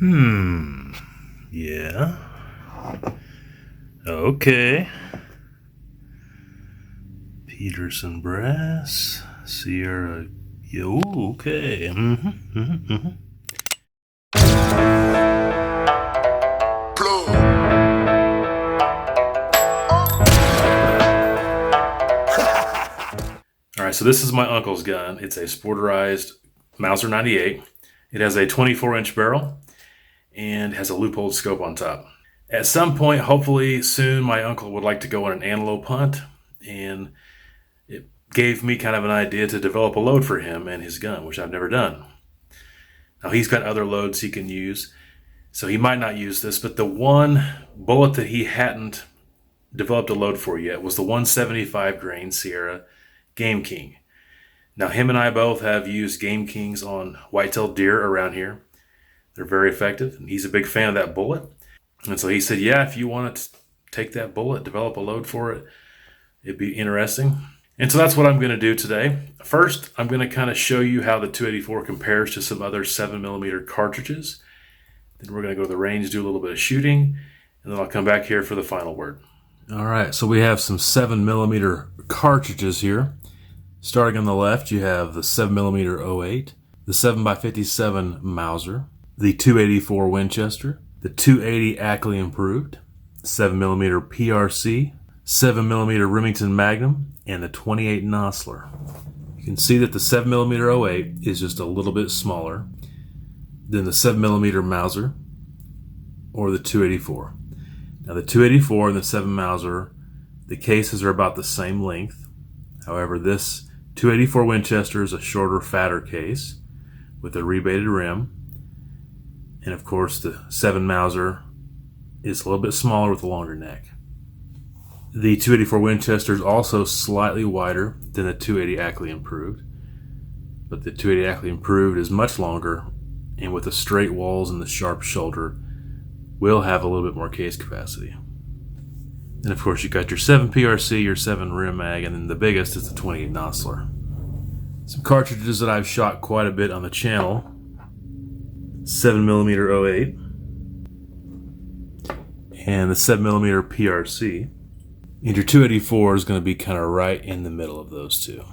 Yeah. Okay. Peterson brass. Sierra. Yo, okay. Alright, so this is my uncle's gun. It's a sporterized Mauser 98. It has a 24-inch barrel and has a loop-holed scope on top. At some point, hopefully soon, my uncle would like to go on an antelope hunt, and it gave me kind of an idea to develop a load for him and his gun, which I've never done. Now, he's got other loads he can use, so he might not use this, but the one bullet that he hadn't developed a load for yet was the 175 grain Sierra Gameking. Now, him and I both have used Gamekings on white-tailed deer around here. They're very effective, and he's a big fan of that bullet. And so he said, yeah, if you want to take that bullet, develop a load for it, it'd be interesting. And so that's what I'm going to do today. First, I'm going to kind of show you how the 284 compares to some other 7mm cartridges. Then we're going to go to the range, do a little bit of shooting, and then I'll come back here for the final word. All right, so we have some 7mm cartridges here. Starting on the left, you have the 7mm 08, the 7x57 Mauser, the 284 Winchester, the 280 Ackley Improved, 7mm PRC, 7mm Remington Magnum, and the 28 Nosler. You can see that the 7mm 08 is just a little bit smaller than the 7mm Mauser or the 284. Now the 284 and the 7 Mauser, the cases are about the same length. However, this 284 Winchester is a shorter, fatter case with a rebated rim. And of course, the 7 Mauser is a little bit smaller with a longer neck. The 284 Winchester is also slightly wider than the 280 Ackley Improved, but the 280 Ackley Improved is much longer, and with the straight walls and the sharp shoulder, will have a little bit more case capacity. And of course, you got your 7 PRC, your 7 rim mag, and then the biggest is the 28 Nosler. Some cartridges that I've shot quite a bit on the channel: 7mm 08 and the 7mm PRC. And your 284 is going to be kind of right in the middle of those two.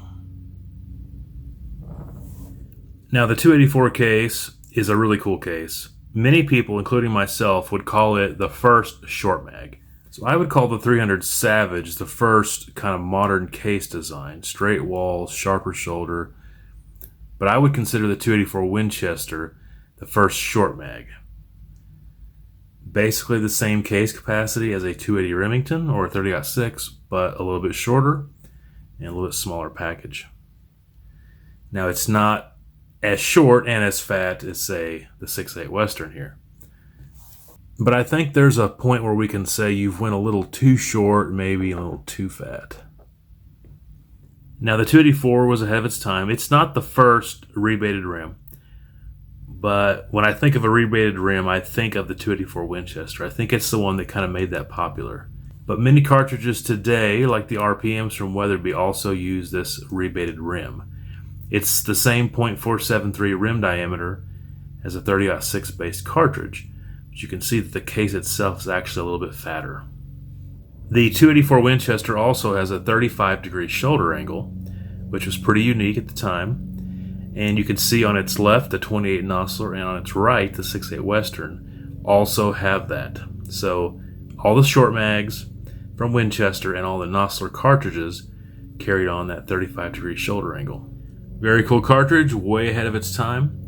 Now, the 284 case is a really cool case. Many people, including myself, would call it the first short mag. So I would call the 300 Savage the first kind of modern case design. Straight walls, sharper shoulder. But I would consider the 284 Winchester the first short mag. Basically the same case capacity as a 280 Remington or a 30-06, but a little bit shorter and a little bit smaller package. Now, it's not as short and as fat as, say, the 6.8 Western here. But I think there's a point where we can say you've went a little too short, maybe a little too fat. Now, the 284 was ahead of its time. It's not the first rebated rim. But when I think of a rebated rim, I think of the 284 Winchester. I think it's the one that kind of made that popular. But many cartridges today, like the RPMs from Weatherby, also use this rebated rim. It's the same .473 rim diameter as a 30-06 based cartridge, but you can see that the case itself is actually a little bit fatter. The 284 Winchester also has a 35-degree shoulder angle, which was pretty unique at the time. And you can see on its left the 28 Nosler, and on its right the 6.8 Western also have that. So all the short mags from Winchester and all the Nosler cartridges carried on that 35-degree shoulder angle. Very cool cartridge, way ahead of its time.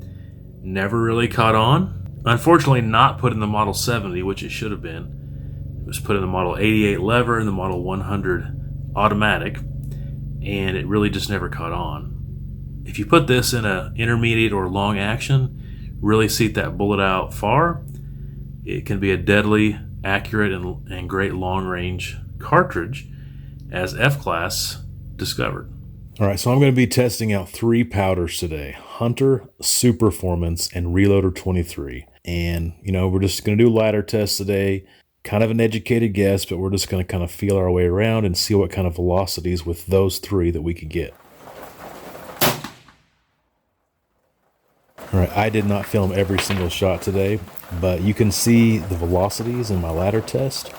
Never really caught on. Unfortunately, not put in the Model 70, which it should have been. It was put in the Model 88 lever and the Model 100 automatic, and it really just never caught on. If you put this in an intermediate or long action, really seat that bullet out far, it can be a deadly, accurate, and great long-range cartridge, as F-Class discovered. All right, so I'm going to be testing out 3 powders today: Hunter, Superformance, and Reloader 23. And, we're just going to do ladder tests today. Kind of an educated guess, but we're just going to kind of feel our way around and see what kind of velocities with those 3 that we can get. All right, I did not film every single shot today, but you can see the velocities in my ladder test.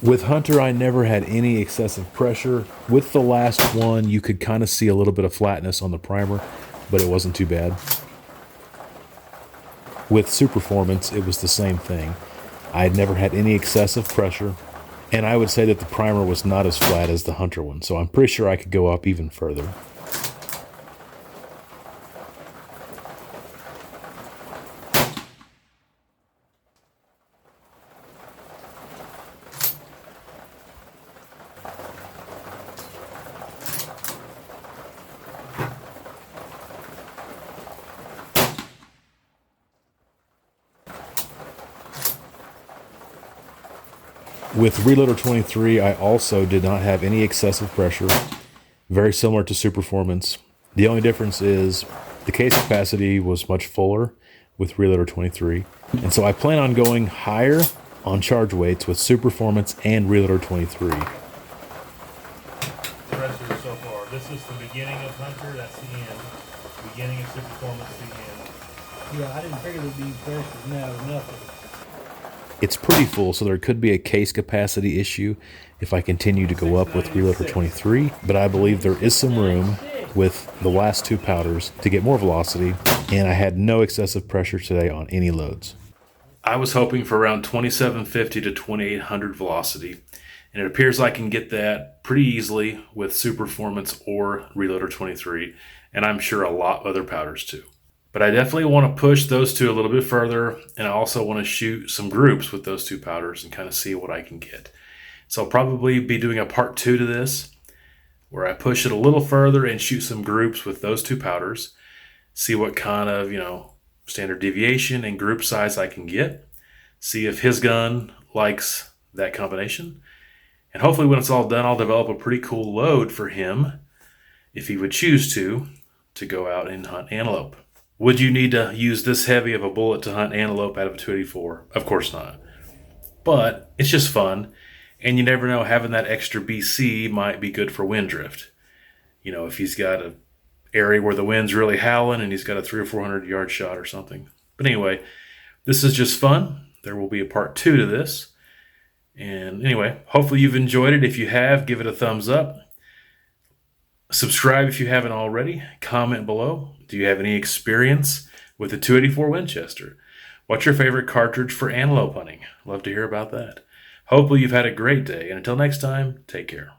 With Hunter, I never had any excessive pressure. With the last one, you could kind of see a little bit of flatness on the primer, but it wasn't too bad. With Superformance, it was the same thing. I had never had any excessive pressure, and I would say that the primer was not as flat as the Hunter one, so I'm pretty sure I could go up even further. With Reloader 23, I also did not have any excessive pressure, very similar to Superformance. The only difference is the case capacity was much fuller with Reloader 23, and so I plan on going higher on charge weights with Superformance and Reloader 23. The rest of it so far. This is the beginning of Hunter, that's the end. Beginning of Superformance, the end. Yeah, I didn't figure there'd be pressure now or nothing. It's pretty full, so there could be a case capacity issue if I continue to go up with Reloader 23, but I believe there is some room with the last two powders to get more velocity, and I had no excessive pressure today on any loads. I was hoping for around 2750 to 2800 velocity, and it appears I can get that pretty easily with Superformance or Reloader 23, and I'm sure a lot of other powders too. But I definitely want to push those two a little bit further, and I also want to shoot some groups with those two powders and kind of see what I can get. So I'll probably be doing a part 2 to this, where I push it a little further and shoot some groups with those two powders, see what kind of, standard deviation and group size I can get, see if his gun likes that combination, and hopefully when it's all done, I'll develop a pretty cool load for him, if he would choose to go out and hunt antelope. Would you need to use this heavy of a bullet to hunt antelope out of a 284? Of course not. But it's just fun, and you never know, having that extra BC might be good for wind drift. If he's got an area where the wind's really howling and he's got a 300 or 400 yard shot or something. But anyway, this is just fun. There will be a part 2 to this. And anyway, hopefully you've enjoyed it. If you have, give it a thumbs up. Subscribe if you haven't already. Comment below. Do you have any experience with the 284 Winchester? What's your favorite cartridge for antelope hunting? Love to hear about that. Hopefully you've had a great day, and until next time, take care.